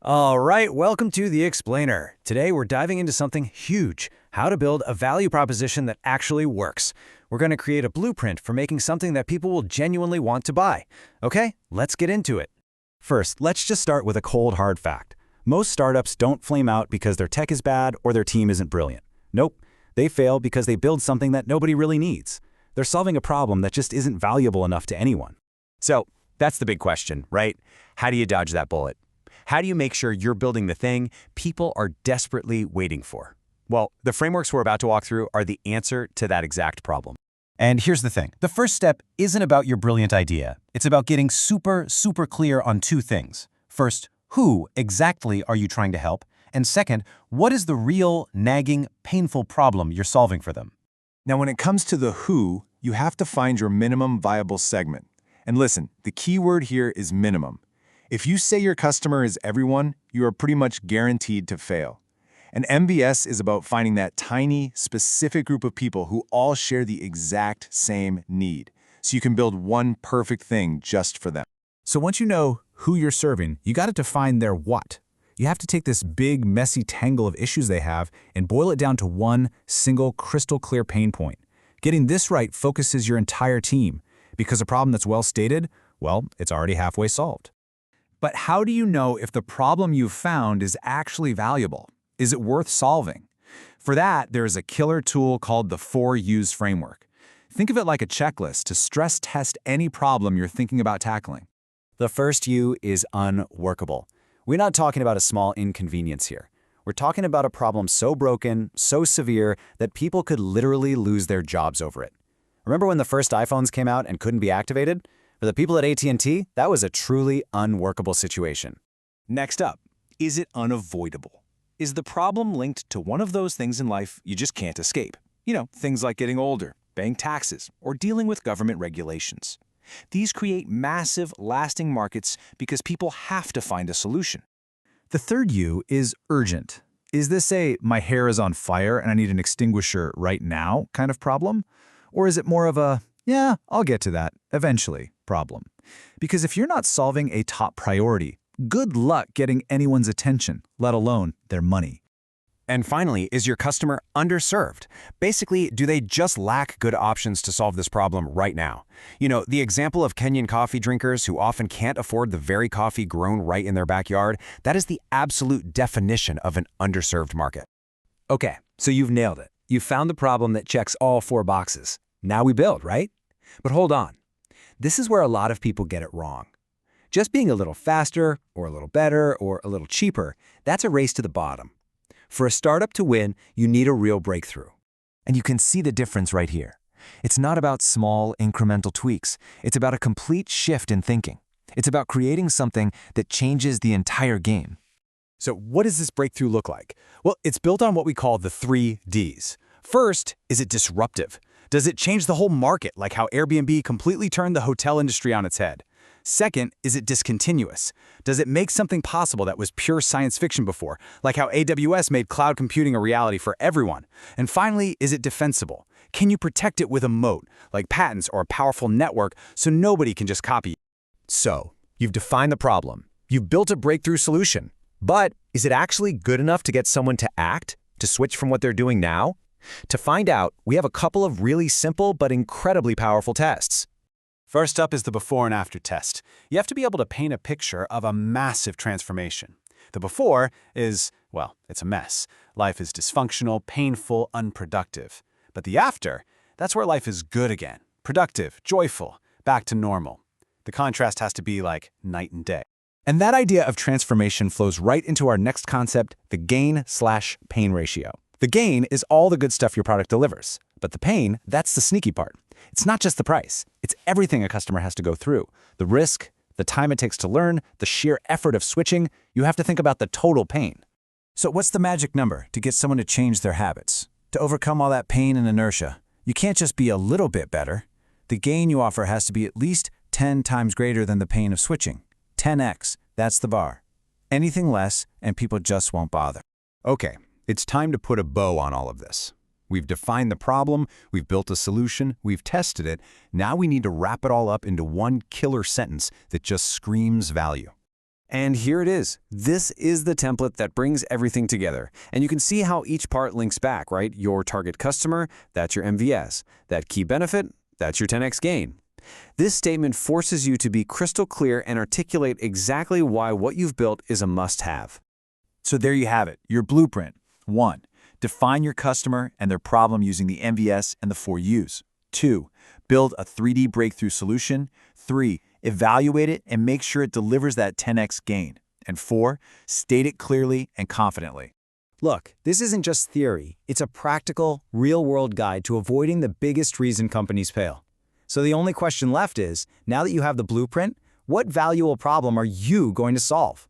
All right, welcome to The Explainer. Today we're diving into something huge, how to build a value proposition that actually works. We're going to create a blueprint for making something that people will genuinely want to buy. Okay, let's get into it. First, let's just start with a cold, hard fact. Most startups don't flame out because their tech is bad or their team isn't brilliant. Nope, they fail because they build something that nobody really needs. They're solving a problem that just isn't valuable enough to anyone. So, that's the big question, right? How do you dodge that bullet? How do you make sure you're building the thing people are desperately waiting for? Well, the frameworks we're about to walk through are the answer to that exact problem. And here's the thing. The first step isn't about your brilliant idea. It's about getting super clear on two things. First, who exactly are you trying to help? And second, what is the real, nagging, painful problem you're solving for them? Now, when it comes to the who, you have to find your minimum viable segment. And listen, the key word here is minimum. If you say your customer is everyone, you are pretty much guaranteed to fail. And MVS is about finding that tiny, specific group of people who all share the exact same need, so you can build one perfect thing just for them. So once you know who you're serving, you got to define their what. You have to take this big, messy tangle of issues they have and boil it down to one single, crystal clear pain point. Getting this right focuses your entire team, because a problem that's well stated, well, it's already halfway solved. But how do you know if the problem you've found is actually valuable? Is it worth solving? For that, there is a killer tool called the 4U's framework. Think of it like a checklist to stress test any problem you're thinking about tackling. The first U is unworkable. We're not talking about a small inconvenience here. We're talking about a problem so broken, so severe, that people could literally lose their jobs over it. Remember when the first iPhones came out and couldn't be activated? For the people at AT&T, that was a truly unworkable situation. Next up, is it unavoidable? Is the problem linked to one of those things in life you just can't escape? You know, things like getting older, paying taxes, or dealing with government regulations. These create massive, lasting markets because people have to find a solution. The third U is urgent. Is this a my hair is on fire and I need an extinguisher right now kind of problem? Or is it more of a, yeah, I'll get to that eventually problem? Because if you're not solving a top priority, good luck getting anyone's attention, let alone their money. And finally, is your customer underserved? Basically, do they just lack good options to solve this problem right now? You know, the example of Kenyan coffee drinkers who often can't afford the very coffee grown right in their backyard, that is the absolute definition of an underserved market. Okay, so you've nailed it. You've found the problem that checks all four boxes. Now we build, right? But hold on. This is where a lot of people get it wrong. Just being a little faster, or a little better, or a little cheaper, that's a race to the bottom. For a startup to win, you need a real breakthrough. And you can see the difference right here. It's not about small, incremental tweaks. It's about a complete shift in thinking. It's about creating something that changes the entire game. So what does this breakthrough look like? Well, it's built on what we call the 3 Ds. First, is it disruptive? Does it change the whole market, like how Airbnb completely turned the hotel industry on its head? Second, is it discontinuous? Does it make something possible that was pure science fiction before, like how AWS made cloud computing a reality for everyone? And finally, is it defensible? Can you protect it with a moat, like patents or a powerful network, so nobody can just copy it? So, you've defined the problem. You've built a breakthrough solution. But is it actually good enough to get someone to act, to switch from what they're doing now? To find out, we have a couple of really simple but incredibly powerful tests. First up is the before and after test. You have to be able to paint a picture of a massive transformation. The before is, well, it's a mess. Life is dysfunctional, painful, unproductive. But the after, that's where life is good again. Productive, joyful, back to normal. The contrast has to be like night and day. And that idea of transformation flows right into our next concept, the gain/pain ratio. The gain is all the good stuff your product delivers. But the pain, that's the sneaky part. It's not just the price. It's everything a customer has to go through. The risk, the time it takes to learn, the sheer effort of switching. You have to think about the total pain. So what's the magic number to get someone to change their habits? To overcome all that pain and inertia? You can't just be a little bit better. The gain you offer has to be at least 10 times greater than the pain of switching. 10x, that's the bar. Anything less, and people just won't bother. Okay, it's time to put a bow on all of this. We've defined the problem, we've built a solution, we've tested it. Now we need to wrap it all up into one killer sentence that just screams value. And here it is. This is the template that brings everything together. And you can see how each part links back, right? Your target customer, that's your MVS. That key benefit, that's your 10x gain. This statement forces you to be crystal clear and articulate exactly why what you've built is a must-have. So there you have it, your blueprint. 1. Define your customer and their problem using the MVS and the 4 U's. 2. Build a 3D breakthrough solution. 3. Evaluate it and make sure it delivers that 10x gain. And 4. State it clearly and confidently. Look, this isn't just theory. It's a practical, real-world guide to avoiding the biggest reason companies fail. So the only question left is, now that you have the blueprint, what valuable problem are you going to solve?